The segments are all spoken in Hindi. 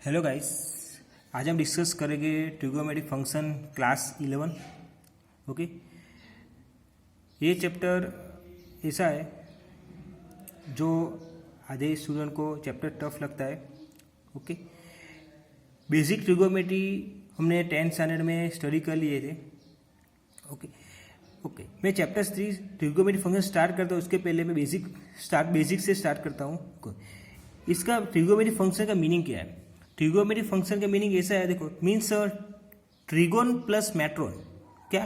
हेलो गाइस, आज हम डिस्कस करेंगे ट्रिगोनोमेट्रिक फंक्शन क्लास 11। ओके, ये चैप्टर ऐसा है जो आधे स्टूडेंट को चैप्टर टफ लगता है। ओके, बेसिक ट्रिगोनोमेट्री हमने 10th स्टैंडर्ड में स्टडी कर लिए थे। ओके, मैं चैप्टर 3 ट्रिगोनोमेट्रिक फंक्शन स्टार्ट करता हूँ। उसके पहले मैं बेसिक से स्टार्ट करता हूँ। इसका ट्रिगोनोमेट्रिक फंक्शन का मीनिंग क्या है? ट्रिगोनोमेट्रिक फंक्शन का मीनिंग ऐसा है, देखो, मीन्स ट्रिगोन प्लस मैट्रोन। क्या?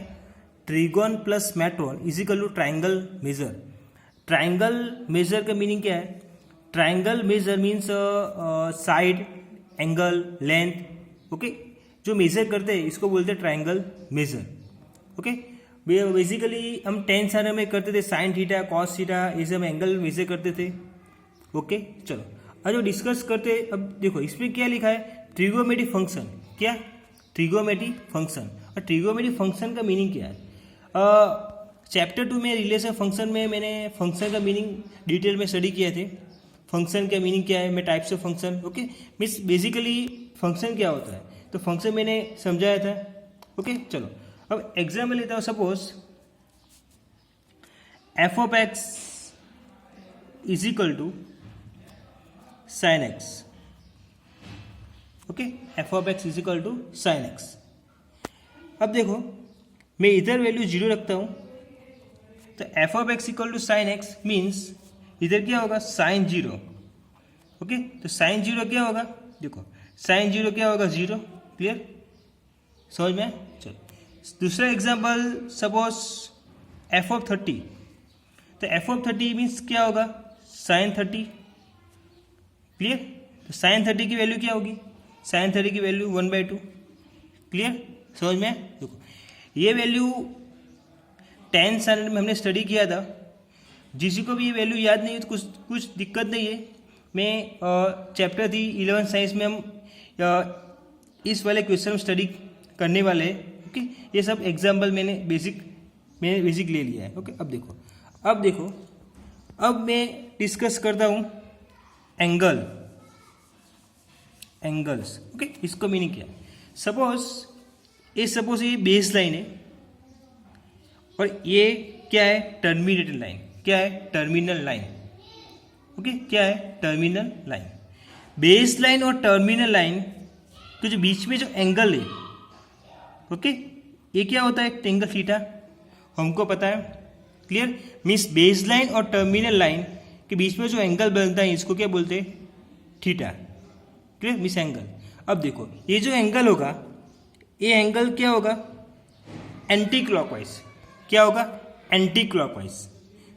Trigon plus metron is equal to triangle measure. Triangle measure का मीनिंग क्या है? Triangle measure means side, angle, length. Okay, जो मेजर करते हैं इसको बोलते हैं ट्राइंगल मेजर। ओके, बेसिकली हम 10th स्टैंडर्ड में करते थे साइन थीटा, कॉस थीटा, ये सब एंगल मेजर करते थे। ओके, चलो आज जो डिस्कस करते हैं, अब देखो इसमें क्या लिखा है, ट्रिगोनोमेट्रिक फंक्शन। क्या? Trigonometric function. और ट्रिगोनोमेट्रिक फंक्शन का मीनिंग क्या है? चैप्टर 2 में रिलेशन फंक्शन में मैंने फंक्शन का मीनिंग डिटेल में स्टडी किए थे। फंक्शन का मीनिंग क्या है, मैं types of function. Okay, means basically function क्या होता है, तो फंक्शन मैंने समझाया था। ओके, चलो अब एग्जाम्पल लेता हूँ। Suppose f of x is equal to sine x. Okay, f of x is equal to sine x. अब देखो, मैं इधर वैल्यू 0 रखता हूं, तो f of x equal to sine x means इधर क्या होगा, साइन 0। ओके, तो साइन 0 क्या होगा, देखो साइन 0 क्या होगा, 0। क्लियर, समझ में? चलो दूसरा एग्जांपल, सपोज एफ ऑफ 30, तो एफ ऑफ 30 मीन्स क्या होगा, साइन 30। क्लियर, तो साइन 30 की वैल्यू क्या होगी, साइन 30 की वैल्यू 1/2। क्लियर, समझ में? देखो ये वैल्यू 10th स्टैंडर्ड में हमने स्टडी किया था। जिसी को भी ये वैल्यू याद नहीं है तो कुछ दिक्कत नहीं है। मैं चैप्टर 11 साइंस में हम इस वाले क्वेश्चन स्टडी करने वाले हैं। ओके, ये सब एग्जाम्पल मैंने बेसिक ले लिया है। ओके, अब देखो अब मैं डिस्कस करता हूँ एंगल्स। ओके, इसको मीनिंग क्या है? सपोज ये बेस लाइन है और ये क्या है, टर्मिनेटल लाइन। क्या है? Terminal line. ओके, क्या है? Terminal line. बेस लाइन और टर्मिनल लाइन के जो बीच में जो एंगल है, ओके, ये क्या होता है, एंगल थीटा, हमको पता है। क्लियर, मीन्स बेस लाइन और टर्मिनल लाइन के बीच में जो एंगल बनता है इसको क्या बोलते हैं, थीटा। Clear, miss angle. अब देखो ये जो एंगल होगा, ये एंगल क्या होगा, एंटी क्लॉकवाइज। क्या होगा, एंटी क्लॉकवाइज।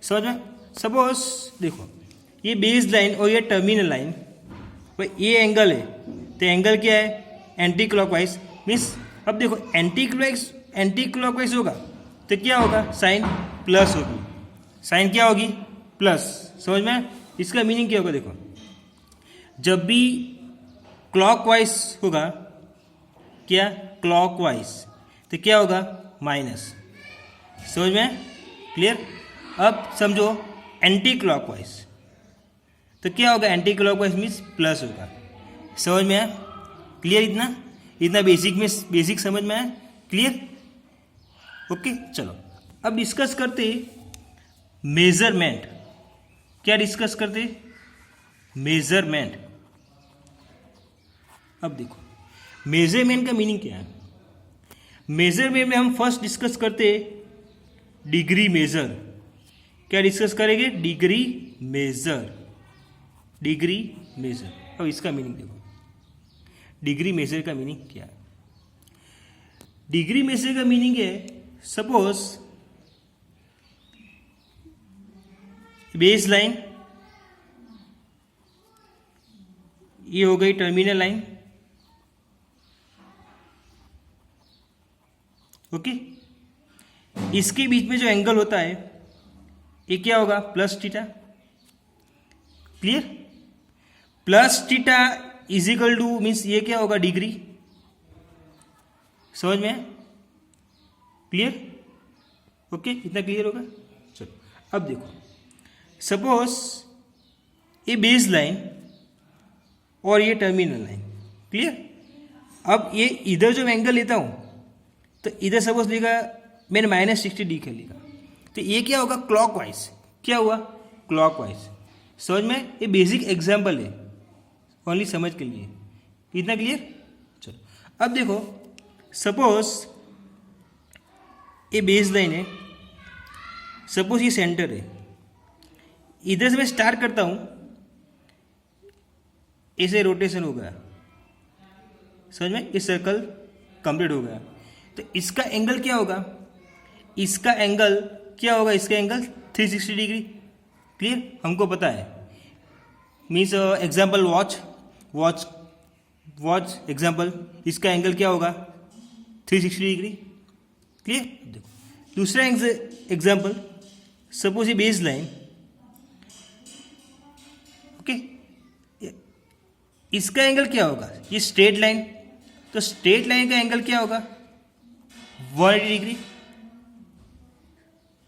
समझ में? सपोज देखो ये बेस लाइन और ये टर्मिनल लाइन, भाई ये एंगल है, तो एंगल क्या है, एंटी क्लॉकवाइज। मीन्स अब देखो एंटी क्लॉकवाइज होगा तो क्या होगा, साइन प्लस होगी। साइन क्या होगी, प्लस। समझ में? इसका मीनिंग क्या होगा, देखो जब भी क्लॉकवाइज होगा, क्या, क्लॉकवाइज, तो क्या होगा, माइनस। समझ में? क्लियर। अब समझो एंटी क्लॉकवाइज, तो क्या होगा, एंटी क्लॉकवाइज मीन्स प्लस होगा। समझ में आया? क्लियर, इतना बेसिक समझ में आया? क्लियर। ओके, चलो अब डिस्कस करते मेजरमेंट। क्या डिस्कस करते, मेजरमेंट। अब देखो मेजरमेंट का मीनिंग क्या है। मेजरमेंट में हम फर्स्ट डिस्कस करते डिग्री मेजर। क्या डिस्कस करेंगे, डिग्री मेजर। अब इसका मीनिंग देखो, डिग्री मेजर का मीनिंग क्या है। डिग्री मेजर का मीनिंग है, सपोज बेस लाइन, ये हो गई टर्मिनल लाइन। ओके, इसके बीच में जो एंगल होता है ये क्या होगा, plus theta. Clear, plus theta is equal two means ये क्या होगा, डिग्री। समझ में? क्लियर। ओके, इतना क्लियर होगा। चलो अब देखो, सपोज ये बेस लाइन और ये टर्मिनल लाइन, क्लियर। अब ये इधर जो मैं एंगल लेता हूँ तो इधर सपोज लिखा मैंने -60 डिग्री लिखा, तो ये क्या होगा, क्लॉकवाइज। क्या हुआ, क्लॉकवाइज। समझ में, ये बेसिक एग्जाम्पल है, ओनली समझ के लिए। इतना क्लियर। चलो अब देखो, सपोज ये बेस लाइन है, सपोज ये सेंटर है, इधर से मैं स्टार्ट करता हूं, ऐसे रोटेशन हो गया, समझ में, ये सर्कल कंप्लीट हो गया। तो इसका एंगल क्या होगा, इसका एंगल क्या होगा, इसका एंगल 360 डिग्री। क्लियर, हमको पता है। मीन्स एग्जाम्पल वॉच एग्जाम्पल, इसका एंगल क्या होगा, 360 डिग्री। क्लियर। देखो दूसरा एग्जाम्पल, सपोज ये बेस लाइन, ओके, इसका एंगल क्या होगा, ये स्ट्रेट लाइन, तो स्ट्रेट लाइन का एंगल क्या होगा, 180 डिग्री।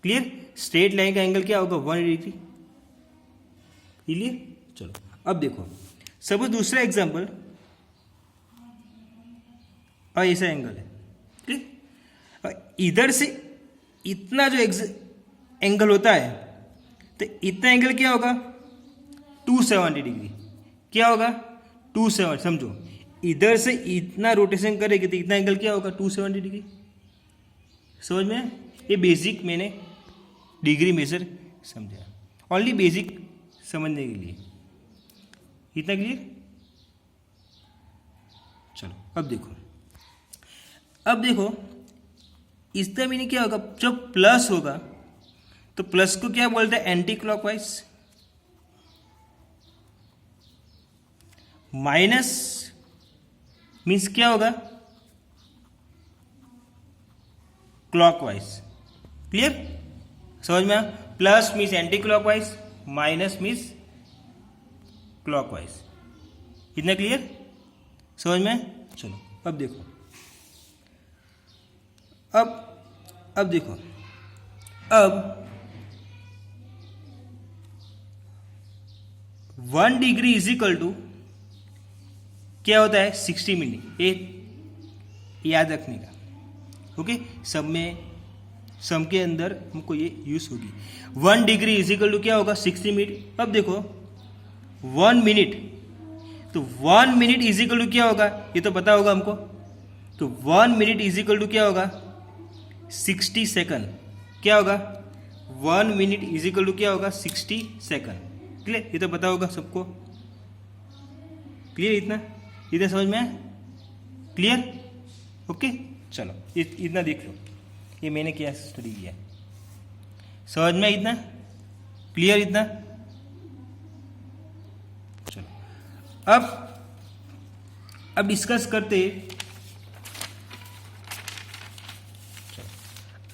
क्लियर, स्ट्रेट लाइन का एंगल क्या होगा, 180 डिग्री। क्लियर। चलो अब देखो, सपोज दूसरा एग्जाम्पल, और ऐसा एंगल है, क्लियर, इधर से इतना जो एंगल होता है, तो इतना एंगल क्या होगा, 270 डिग्री। क्या होगा, 270, समझो इधर से इतना रोटेशन करेगी तो इतना एंगल क्या होगा, 270 डिग्री। समझ में, ये बेसिक मैंने डिग्री मेजर समझा, ओनली बेसिक समझने के लिए। इतना क्लियर। चलो अब देखो इसका मीनिंग क्या होगा, जब प्लस होगा तो प्लस को क्या बोलते हैं, एंटी क्लॉकवाइज। माइनस मीन्स क्या होगा, क्लॉकवाइज। क्लियर, समझ में। Plus means anti clockwise, minus means clockwise. इतना क्लियर, समझ में। चलो अब देखो, अब देखो, अब 1 डिग्री इज इक्वल टू क्या होता है, 60 मिनट। ये याद रखने का, ओके। सम के अंदर हमको ये यूज होगी। 1 डिग्री इज इक्वल टू क्या होगा, 60 मिनट। अब देखो 1 मिनट, तो 1 मिनट इज इक्वल टू क्या होगा, ये तो पता होगा हमको। तो 1 मिनट इज इक्वल टू क्या होगा, 60 सेकंड। क्या होगा, 1 मिनट इज इक्वल टू क्या होगा, 60 सेकंड। क्लियर, ये तो पता होगा सबको। क्लियर, इतना समझ में आया। Clear, okay. चलो इतना देख लो, ये मैंने क्या स्टडी किया, समझ में। इतना क्लियर, इतना। चलो अब डिस्कस करते,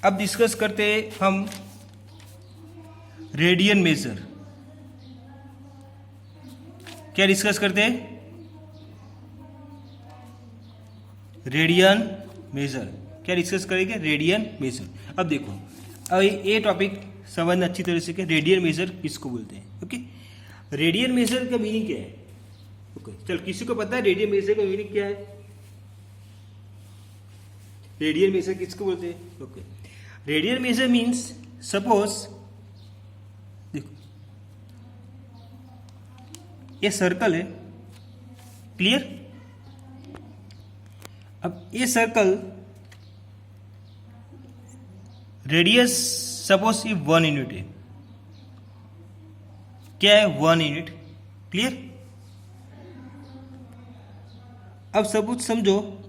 अब डिस्कस करते हम रेडियन मेजर। क्या डिस्कस करते हैं, रेडियन मेजर। क्या डिस्कस करेंगे, रेडियन मेजर। अब देखो, अब ये टॉपिक समझना अच्छी तरह से कि रेडियन मेजर किसको बोलते हैं। ओके, रेडियन मेजर का मीनिंग क्या है। ओके, चल किसी को पता है रेडियन मेजर का मीनिंग क्या है, रेडियन मेजर किसको बोलते हैं। Okay, radian major means, suppose देखो ये सर्कल है, क्लियर। अब ये सर्कल रेडियस सपोज ये 1 यूनिट है। क्या है, 1 यूनिट। क्लियर। अब सपोज समझो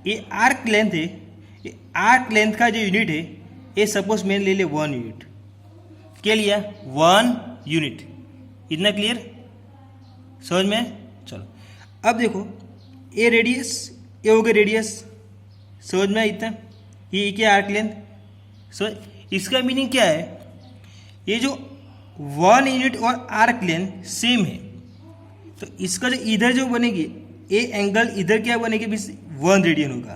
ये आर्क लेंथ है, ये आर्क लेंथ का जो यूनिट है, ये सपोज मैंने ले लिया 1 यूनिट। क्या लिया, 1 यूनिट। इतना क्लियर, समझ में। चलो अब देखो, ये रेडियस, ये हो गया रेडियस, समझ में। इतना ये क्या, आर्क लेंथ। सो इसका मीनिंग क्या है, ये जो 1 यूनिट और आर्क लेंथ सेम है, तो इसका जो इधर जो बनेगी ये एंगल, इधर क्या बनेगी, 1 रेडियन होगा।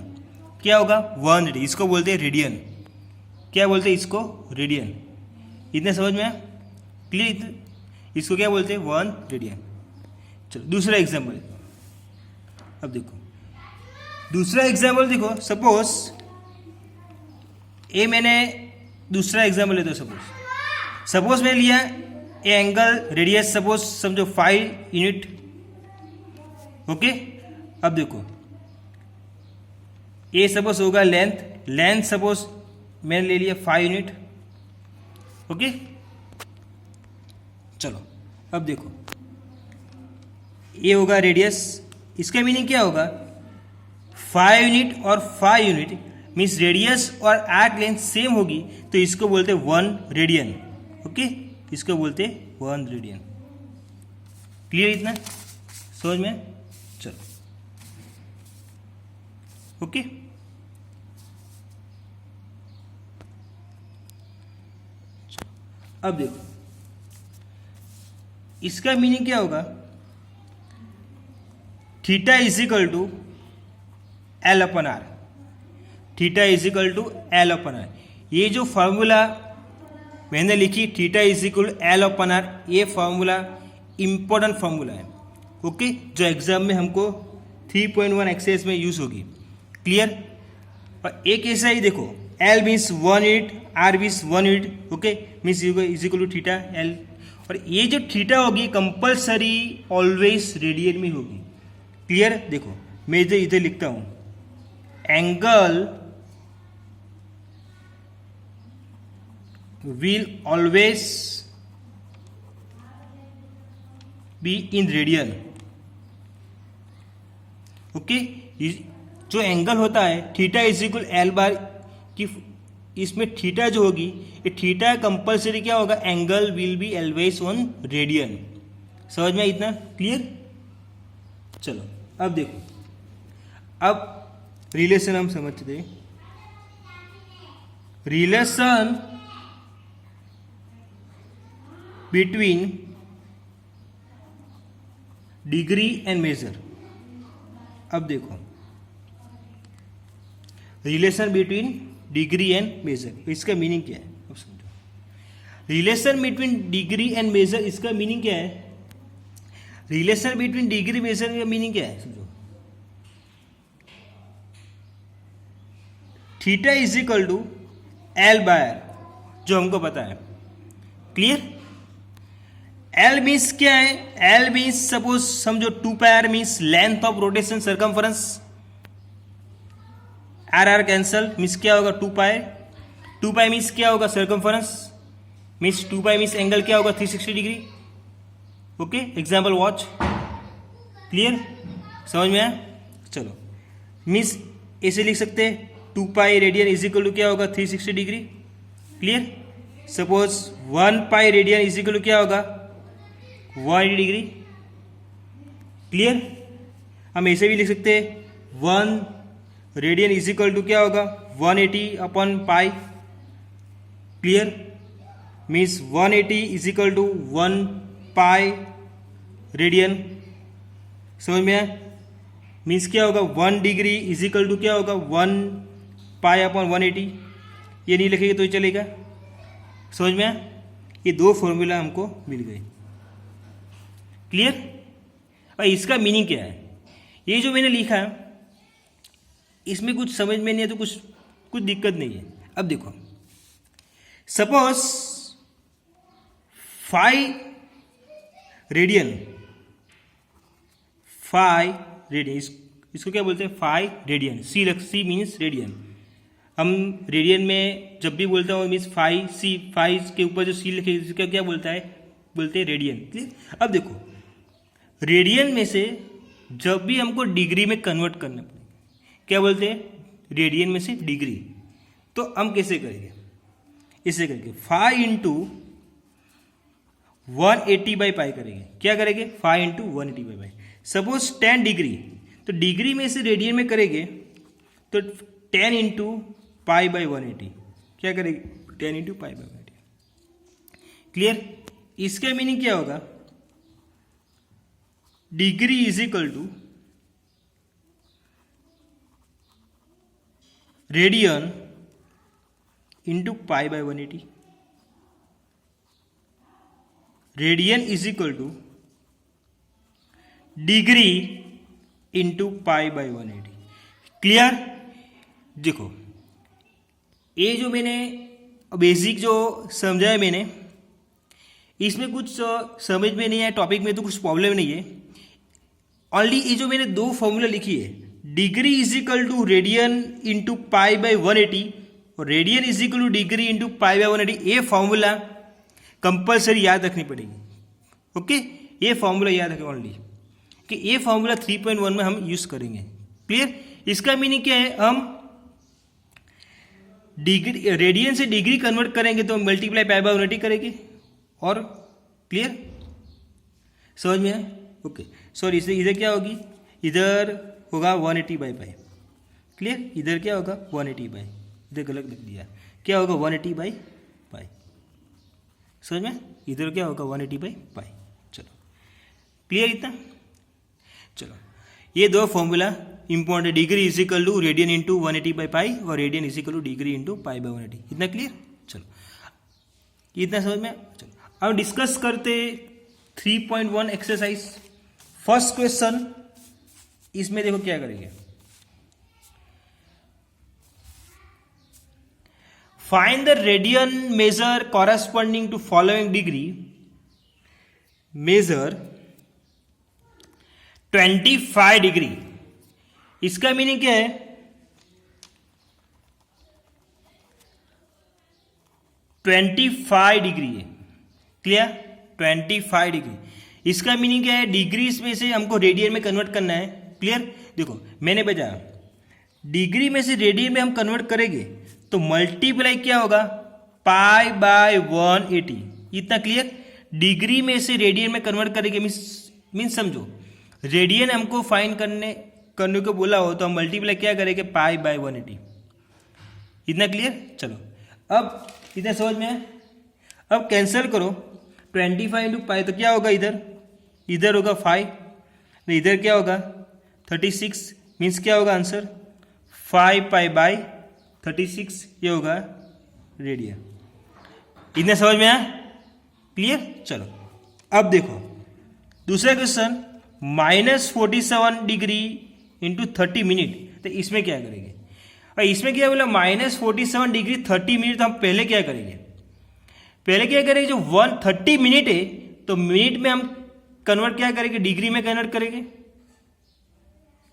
क्या होगा, 1 रेडियन। इसको बोलते हैं रेडियन। क्या बोलते हैं इसको, रेडियन। इतने समझ में आया, क्लियर। इसको क्या बोलते हैं, 1 रेडियन। चलो दूसरा एग्जाम्पल, अब देखो दूसरा एग्जाम्पल देखो, सपोज ये मैंने दूसरा एग्जाम्पल लेते हो, सपोज मैंने लिया ए एंगल रेडियस सपोज समझो 5 यूनिट, ओके। अब देखो ये सपोज होगा लेंथ सपोज मैंने ले लिया 5 यूनिट, ओके। चलो अब देखो ये होगा रेडियस, इसका मीनिंग क्या होगा, 5 यूनिट और 5 यूनिट मीन्स रेडियस और आर्क लेंथ सेम होगी, तो इसको बोलते 1 रेडियन, ओके, इसको बोलते 1 रेडियन। क्लियर इतना समझ में? चलो ओके। अब देखो इसका मीनिंग क्या होगा, theta is equal to l upon r, theta is equal to l upon r. ये जो फॉर्मूला मैंने लिखी theta is equal to l upon r, ये फॉर्मूला इंपॉर्टेंट फॉर्मूला है, ओके, जो एग्जाम में हमको 3.1 एक्सरसाइज में यूज होगी। क्लियर? और एक ऐसा ही देखो, l means 1 unit, r means 1 unit, okay, means is equal to theta l. और ये जो थीटा होगी कंपल्सरी ऑलवेज रेडियन में होगी। क्लियर? देखो मैं इधर लिखता हूं, angle will always be in radian, okay. जो एंगल होता है थीटा इज इक्वल एल बार की, इसमें थीटा जो होगी ये थीटा कंपल्सरी क्या होगा, angle will be always on radian. समझ में इतना? क्लियर? चलो अब देखो, अब रिलेशन हम समझते हैं। Relation between degree and measure. अब देखो relation between degree and measure, इसका मीनिंग क्या है अब समझो। Relation between degree and measure, इसका मीनिंग क्या है, रिलेशन बिटवीन डिग्री मेजर का मीनिंग क्या है समझो। Theta is equal to l by r, जो हमको पता है। क्लियर? एल मीन्स क्या है, एल मीन्स सपोज समझो 2 pi r means length of rotation circumference, r r cancel means क्या होगा 2 पाई, 2 पाई मीन्स क्या होगा circumference, means 2 pi means angle क्या होगा 360 degree, okay. Example watch. Clear? समझ में आया? चलो मीन्स ऐसे लिख सकते हैं 2 pi radian is equal to क्या होगा 360 degree. Clear? Suppose 1 pi radian is equal to क्या होगा 180 डिग्री। क्लियर? हम ऐसे भी लिख सकते हैं 1 रेडियन इज इक्वल टू क्या होगा 180 upon pi. Clear? Means 180 is equal to 1 pi radian. समझ में आया? मीन्स क्या होगा 1 डिग्री इज इक्वल टू क्या होगा 1 पाई अपॉन 180। ये नहीं लिखेंगे तो ही चलेगा। समझ में आया? ये 2 फॉर्मूला हमको मिल गए। क्लियर? और इसका मीनिंग क्या है, ये जो मैंने लिखा इसमें कुछ समझ में नहीं है तो कुछ दिक्कत नहीं है। अब देखो सपोज 5 रेडियन, 5 रेडियन, इसको क्या बोलते हैं 5 रेडियन, सी मीन्स रेडियन। हम रेडियन में जब भी बोलते हैं मीन्स 5 के ऊपर जो सी लिखे इसका क्या बोलता है, बोलते हैं रेडियन। क्लियर? अब देखो रेडियन में से जब भी हमको डिग्री में कन्वर्ट करना पड़ेगा, क्या बोलते हैं रेडियन में से डिग्री, तो हम कैसे करेंगे, इसे करेंगे 5 इंटू 180 बाई पाई करेंगे। क्या करेंगे 5 into 180 by pi. Suppose 10 degree, तो डिग्री में से रेडियन में करेंगे तो 10 इंटू पाई बाई 180। क्या करेंगे 10 इंटू पाई बाई 180। क्लियर? इसका मीनिंग क्या होगा, degree is equal to radian into pi by 180। Radian is equal to degree into pi by 180। Clear? देखो ये जो मैंने बेसिक जो समझाया मैंने, इसमें कुछ समझ में नहीं आया, टॉपिक में तो कुछ प्रॉब्लम नहीं है। ओनली ये जो मैंने दो फॉर्मूला लिखी है, degree is equal to radian into pi by 180 और radian is equal to degree into pi by 180, ये फॉर्मूला कंपल्सरी याद रखनी पड़ेगी। ओके, ये फॉर्मूला याद रखें ओनली, कि ये फॉर्मूला 3.1 में हम यूज करेंगे। क्लियर? इसका मीनिंग क्या है, हम डिग्री रेडियन से डिग्री कन्वर्ट करेंगे तो मल्टीप्लाई पाई बाई 180 करेंगे। और क्लियर? समझ में आया? ओके, सॉरी, इसे इधर क्या होगी, इधर होगा 180 बाई पाई। क्लियर? इधर क्या होगा 180 बाई, इधर गलत लिख दिया, क्या होगा 180 बाई पाई। समझ में? इधर क्या होगा 180 बाई पाई। चलो क्लियर इतना? चलो ये दो formula important, degree is equal to radian into 180 by pi और radian is equal to degree into pi by 180। इतना क्लियर? चलो इतना समझ में? चलो अब डिस्कस करते 3.1 एक्सरसाइज। फर्स्ट क्वेश्चन, इसमें देखो क्या करेंगे, find the radian measure corresponding to following degree, measure 25 degree. इसका मीनिंग क्या है, 25 डिग्री है। क्लियर? 25 डिग्री। इसका मीनिंग क्या है, डिग्रीज में से हमको रेडियन में कन्वर्ट करना है। क्लियर? देखो मैंने बताया, डिग्री में से रेडियन में हम कन्वर्ट करेंगे तो मल्टीप्लाई क्या होगा, पाई बाय 180। इतना क्लियर? डिग्री में से रेडियन में कन्वर्ट करेंगे मीन्स समझो, रेडियन हमको फाइंड करने को बोला हो तो हम मल्टीप्लाई क्या करेंगे, पाई बाय 180। इतना क्लियर? चलो अब इतना समझ में आया? अब कैंसिल करो, 25 इंटू पाई तो क्या होगा, इधर होगा 5, इधर क्या होगा 36, मीन्स क्या होगा आंसर 5 पाई बाई 36, ये होगा रेडियन। इतना समझ में आया? क्लियर? चलो अब देखो दूसरा क्वेश्चन, -47 डिग्री इंटू 30 मिनट, तो इसमें क्या करेंगे, और इसमें क्या बोला, -47 डिग्री 30 मिनट, तो हम पहले क्या करेंगे, जो 130 मिनट है तो मिनट में हम कन्वर्ट क्या करेंगे, डिग्री में कन्वर्ट करेंगे।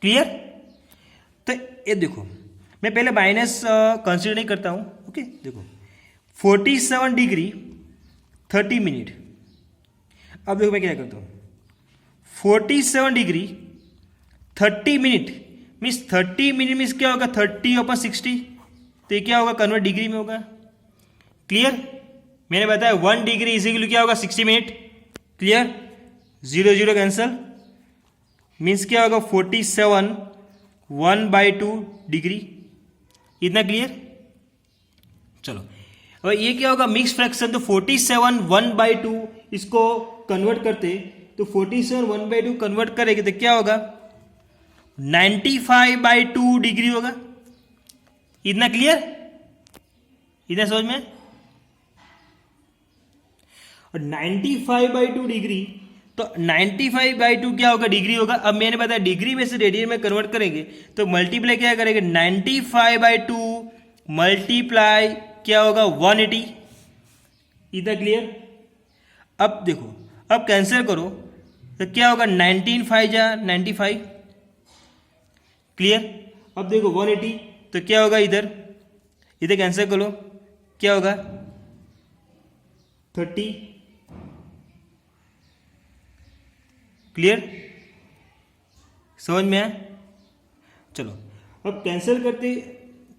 क्लियर? तो ये देखो मैं पहले माइनस कंसिडर नहीं करता हूं। ओके, देखो 47 डिग्री 30 मिनट। अब देखो मैं क्या करता हूं, 47 degree 30 minute means 30 minute means क्या होगा, 30/60, तो ये क्या होगा, कन्वर्ट डिग्री में होगा। क्लियर? मैंने बताया 1 डिग्री इज इक्वल क्या होगा, 60 मिनट। क्लियर? 0 0 कैंसल, मीन्स क्या होगा 47 1/2 डिग्री। इतना क्लियर? चलो और ये क्या होगा, मिक्स फ्रैक्शन, तो 47 1/2 इसको कन्वर्ट करते, तो 47 1/2 कन्वर्ट करेंगे तो क्या होगा, 95/2 डिग्री होगा। इतना क्लियर? इतना समझ में? और 95/2 डिग्री, तो 95/2 क्या होगा, डिग्री होगा। अब मैंने बताया डिग्री में से रेडियन में कन्वर्ट करेंगे तो मल्टीप्लाई क्या करेंगे, 95/2 मल्टीप्लाई क्या होगा 180। इतना क्लियर? अब देखो, अब कैंसिल करो तो क्या होगा, 19 5 जा 95। क्लियर? अब देखो 180 तो क्या होगा, इधर कैंसिल करो, क्या होगा 30। क्लियर? समझ में आया? चलो अब कैंसिल करते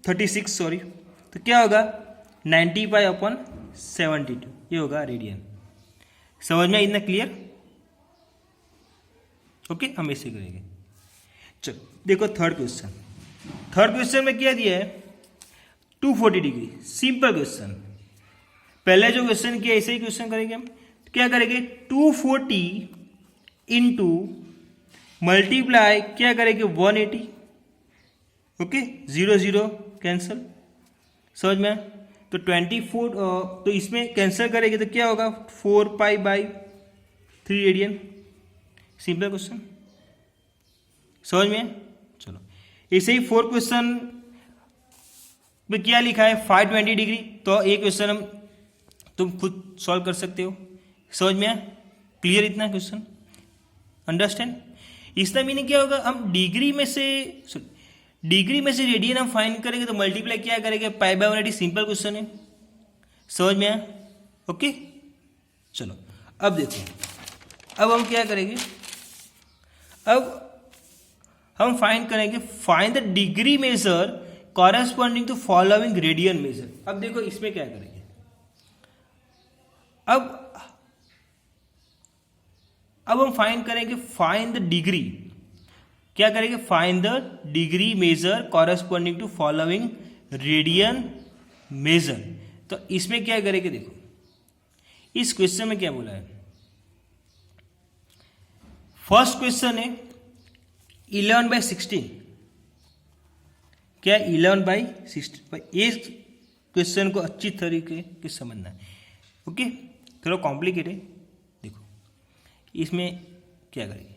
36, सॉरी, तो क्या होगा 95/72, ये होगा रेडियन। समझ में? इतना क्लियर? ओके, हम ऐसे करेंगे। चलो देखो थर्ड क्वेश्चन में क्या दिया है, 240 डिग्री। सिंपल क्वेश्चन, पहले जो क्वेश्चन किया ऐसे ही क्वेश्चन करेंगे हम। क्या करेंगे, 240 इंटू मल्टीप्लाई क्या करेंगे 180। Okay, 0 0 cancel. समझ में? तो 24, तो इसमें कैंसिल करेंगे तो क्या होगा, 4 pi by 3 radian. Simple question. समझ में? चलो इसे ही 4 क्वेश्चन में क्या लिखा है 520 डिग्री, तो एक क्वेश्चन हम तुम खुद सॉल्व कर सकते हो। समझ में आया? क्लियर इतना क्वेश्चन? अंडरस्टैंड? इसका मीनिंग क्या होगा, हम डिग्री में से रेडियन हम फाइंड करेंगे तो मल्टीप्लाई क्या करेंगे, पाई बाय 180। सिंपल क्वेश्चन है। समझ में आया? ओके चलो अब देखो, अब हम क्या करेंगे, अब हम फाइंड करेंगे find the degree measure corresponding to following radian measure. अब देखो इसमें क्या करेंगे, अब हम फाइंड करेंगे फाइंड द डिग्री, क्या करेंगे, find the degree measure corresponding to following radian measure. तो इसमें क्या करेंगे, देखो इस क्वेश्चन में क्या बोला है, फर्स्ट क्वेश्चन है 11/16, क्या 11/16। ये क्वेश्चन को अच्छी तरीके से समझना है। ओके थोड़ा कॉम्प्लिकेट है। देखो इसमें क्या करेंगे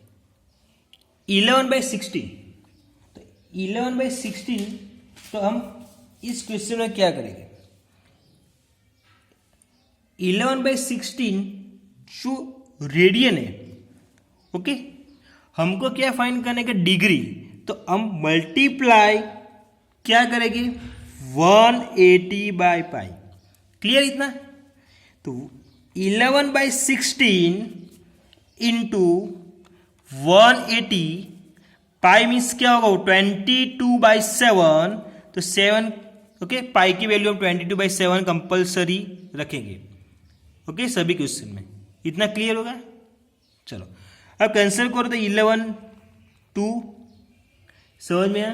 11/16, तो 11/16 तो हम इस क्वेश्चन में क्या करेंगे, 11/16 जो रेडियन है, ओके हमको क्या फाइंड करने का डिग्री, तो हम मल्टीप्लाई क्या करेंगे 180/पाई। क्लियर इतना? तो 11/16 इंटू 180, पाई मीन्स क्या होगा 22/7, तो 7 ओके पाई की वैल्यू हम 22/7 कंपल्सरी रखेंगे। ओके सभी क्वेश्चन में इतना क्लियर होगा। चलो अब कैंसिल करो तो 11 2, समझ में आया?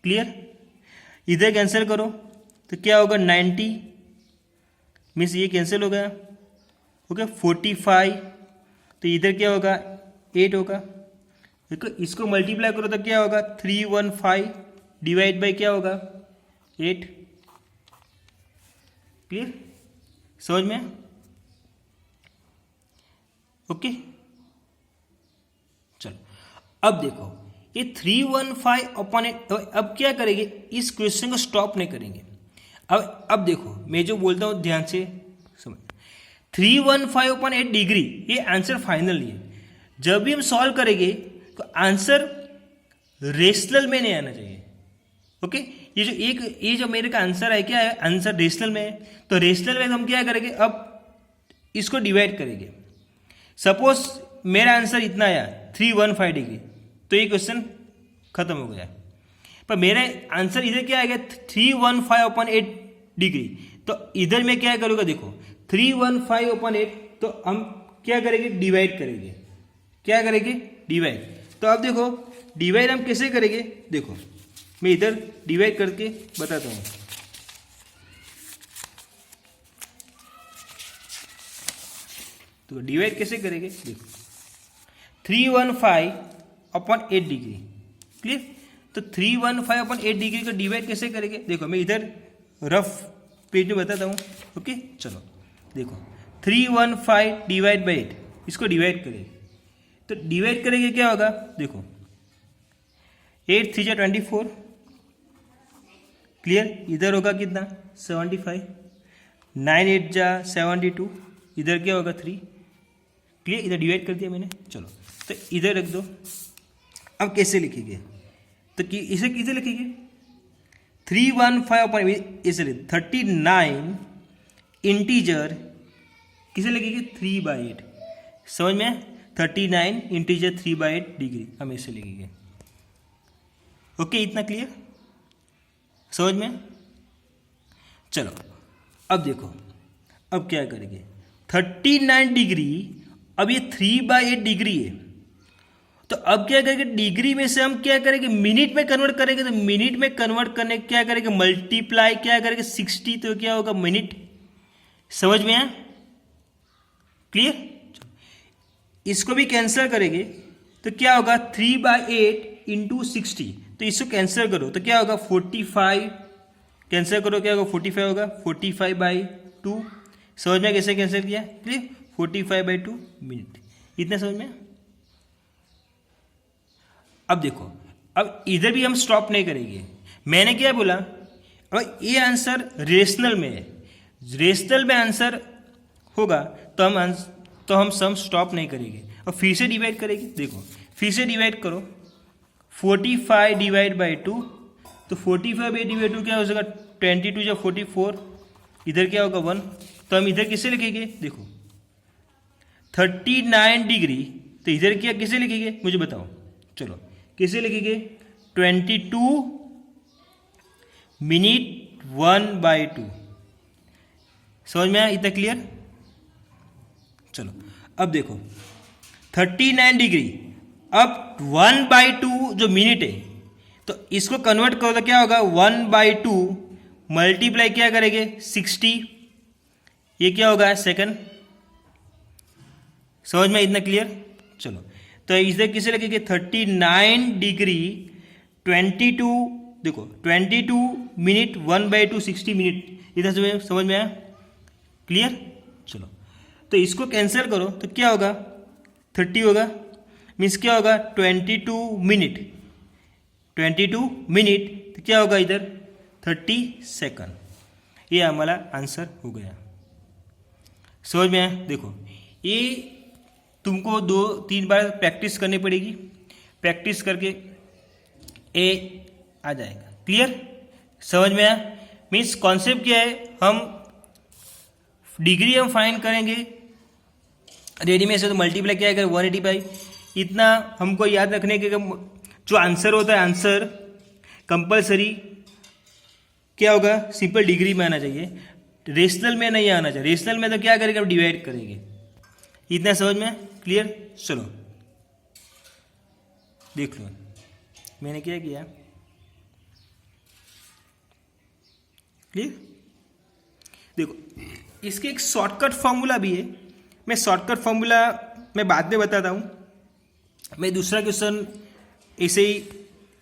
क्लियर? इधर कैंसिल करो तो क्या होगा 90 मीन्स ये कैंसिल हो गया। ओके 45, तो इधर क्या होगा 8 होगा। देखो इसको मल्टीप्लाई करो तो क्या होगा 315 डिवाइड बाई क्या होगा 8। क्लियर? समझ में? ओके चलो अब देखो ये 315/8, अब क्या करेंगे, इस क्वेश्चन को स्टॉप नहीं करेंगे। अब देखो मैं जो बोलता हूं ध्यान से समझ, 315/8 डिग्री ये आंसर फाइनल नहीं है। जब भी हम सॉल्व करेंगे तो आंसर रेशनल में नहीं आना चाहिए। ओके ये जो मेरे का आंसर है क्या है, आंसर रेशनल में है, तो रेशनल में हम क्या करेंगे, अब इसको डिवाइड करेंगे। सपोज मेरा आंसर इतना आया 315 डिग्री, तो ये क्वेश्चन खत्म हो गया। पर मेरा आंसर इधर क्या आ गया 315/8 डिग्री, तो इधर मैं क्या करूँगा, देखो 315/8, तो हम क्या करेंगे डिवाइड करेंगे। क्या करेंगे डिवाइड। तो अब देखो डिवाइड हम कैसे करेंगे, देखो मैं इधर डिवाइड करके बताता हूँ। तो डिवाइड कैसे करेंगे, देखो 315/8 डिग्री। क्लियर? तो 315/8 डिग्री को डिवाइड कैसे करेंगे, देखो मैं इधर रफ पेज में बताता हूँ। ओके चलो देखो 315 डिवाइड बाई 8, इसको डिवाइड करेंगे। तो डिवाइड करेंगे क्या होगा, देखो 8 3 24। क्लियर? इधर होगा कितना 75, 9 8 72, इधर क्या होगा 3। क्लियर? इधर डिवाइड कर दिया मैंने। चलो तो इधर रख दो। अब कैसे लिखेंगे, तो कि इसे किसे लिखेंगे 315 इसे 39 इंटीजर किसे लिखेंगे 3/8। समझ में? 39 इंटीजर 3/8 डिग्री हम इसे लिखेंगे। ओके इतना क्लियर? समझ में? चलो अब देखो अब क्या करेंगे 39 डिग्री, अब ये 3/8 डिग्री है, तो अब क्या करेंगे डिग्री में से हम क्या करेंगे मिनट में कन्वर्ट करेंगे। तो मिनट में कन्वर्ट करने क्या करेंगे मल्टीप्लाई क्या करेंगे 60, तो क्या होगा मिनट। समझ में आया? क्लियर? इसको भी कैंसिल करेंगे तो क्या होगा 3/8 इंटू 60, तो इसको कैंसिल करो तो क्या होगा 45, कैंसिल करो क्या होगा 45 होगा 45/2। समझ में कैसे कैंसिल किया? क्लियर? 45/2 मिनट। इतना समझ में? अब देखो, अब इधर भी हम स्टॉप नहीं करेंगे। मैंने क्या बोला, और ये आंसर रेशनल में है, रेशनल में आंसर होगा तो हम सम स्टॉप नहीं करेंगे और फिर से डिवाइड करेंगे। देखो फिर से डिवाइड करो, 45 डिवाइड बाई 2, तो 45 बाई डिवाइड 2 क्या हो जाएगा, 22 या 44, इधर क्या होगा 1, तो हम इधर किसे लिखेंगे, देखो 39 डिग्री, तो इधर क्या किसे लिखेंगे मुझे बताओ, चलो किसे लिखेंगे, 22 मिनट 1/2। समझ में आया, इतना क्लियर। चलो अब देखो 39 डिग्री, अब 1/2 जो मिनट है, तो इसको कन्वर्ट करो तो क्या होगा, 1/2 मल्टीप्लाई क्या करेंगे 60, ये क्या होगा सेकंड। समझ में इतना क्लियर। चलो तो इधर किसे लगेगा, 39 डिग्री 22, देखो 22 मिनट 1/2 60 मिनट, इधर समझ में आया, क्लियर। चलो तो इसको कैंसिल करो तो क्या होगा, 30 होगा, मीन्स क्या होगा 22 मिनट, 22 मिनट तो क्या होगा इधर 30 सेकंड, ये हमारा आंसर हो गया। समझ में आया। देखो ये तुमको 2-3 बार प्रैक्टिस करनी पड़ेगी, प्रैक्टिस करके ए आ जाएगा, क्लियर। समझ में आया। मीन्स कॉन्सेप्ट क्या है, हम डिग्री हम फाइंड करेंगे, रेडी में से तो मल्टीप्लाई क्या है 185, इतना हमको याद रखने के जो आंसर होता है, आंसर कंपलसरी क्या होगा, सिंपल डिग्री में आना चाहिए, रेशनल में नहीं आना चाहिए। रेशनल में तो क्या करेंगे, हम डिवाइड करेंगे। इतना समझ में क्लियर। चलो देख लो मैंने क्या किया, क्लियर। देखो इसके एक शॉर्टकट फॉर्मूला भी है, मैं शॉर्टकट फॉर्मूला मैं बाद में बताता हूँ। मैं दूसरा क्वेश्चन ऐसे ही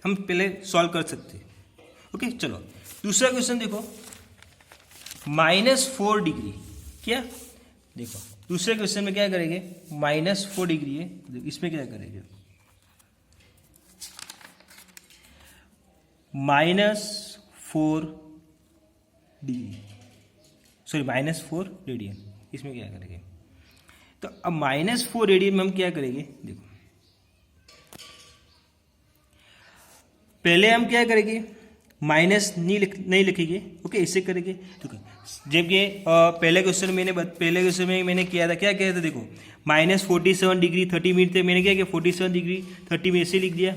हम पहले सॉल्व कर सकते हैं। ओके चलो दूसरा क्वेश्चन देखो, -4 डिग्री, क्या देखो दूसरे क्वेश्चन में क्या करेंगे, -4 डिग्री है, इसमें क्या करेंगे, -4 डिग्री, सॉरी -4 रेडियन, इसमें क्या करेंगे, तो अब -4 रेडियन में हम क्या करेंगे, देखो पहले हम क्या करेंगे, माइनस नहीं लिखेंगे, ओके ऐसे करेंगे। ठीक है, जब ये पहले क्वेश्चन में मैंने किया था, क्या किया था, देखो -47 डिग्री 30 मिनट थे, मैंने क्या किया 47 डिग्री 30 मिनट से लिख दिया।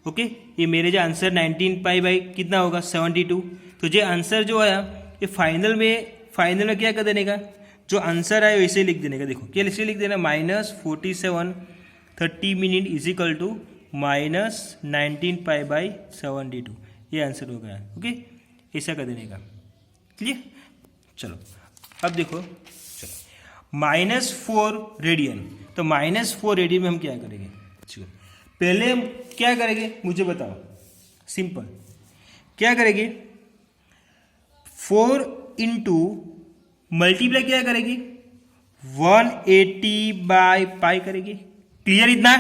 ओके ये मेरे जो आंसर 19 पाई बाई कितना होगा 72, तो जो आंसर जो आया ये फाइनल में क्या कर देने का, जो आंसर आया वैसे लिख देने का। देखो क्या ऐसे लिख देना, -47 30 minute is equal to -19 pi by 72, ये आंसर हो गया। ओके ऐसा कर देने का, क्लियर। चलो अब देखो, चलो -4 रेडियन, तो -4 रेडियन में हम क्या करेंगे, चलो पहले हम क्या करेंगे मुझे बताओ, सिंपल क्या करेंगे, 4 इंटू मल्टीप्लाई क्या करेगी 180 बाई पाई करेगी, क्लियर इतना।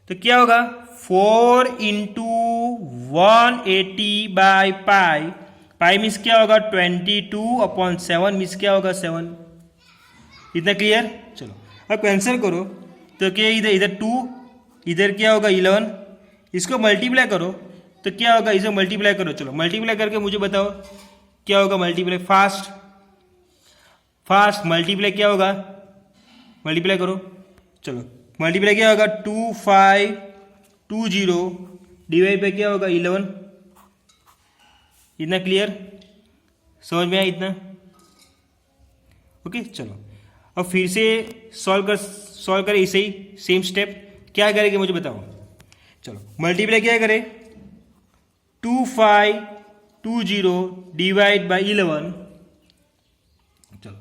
तो क्या होगा 4 into 180 by pi, pi means क्या होगा 22/7 मीन्स क्या होगा 7, इतना क्लियर। चलो अब कैंसिल करो तो क्या इधर 2, इधर क्या होगा 11, इसको मल्टीप्लाई करो तो क्या होगा, इसे मल्टीप्लाई करो। चलो मल्टीप्लाई करके मुझे बताओ क्या होगा, मल्टीप्लाई फास्ट मल्टीप्लाई क्या होगा, मल्टीप्लाई करो। चलो मल्टीप्लाई क्या होगा 2520 डिवाइड बाई क्या होगा 11, इतना क्लियर। समझ में आया इतना। ओके चलो अब फिर से सॉल्व करें इसे ही सेम स्टेप, क्या करेंगे मुझे बताओ। चलो मल्टीप्लाई क्या करें 2520 डिवाइड बाई 11, चलो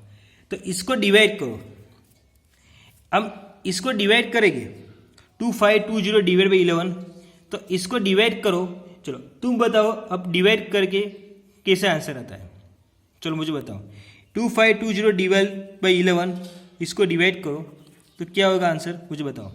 तो इसको डिवाइड करो। अब इसको डिवाइड करेंगे 2520 डिवाइड बाई 11, तो इसको डिवाइड करो। चलो तुम बताओ अब डिवाइड करके कैसे आंसर आता है, चलो मुझे बताओ। 2520 डिवाइड बाई 11 इसको डिवाइड करो तो क्या होगा आंसर मुझे बताओ।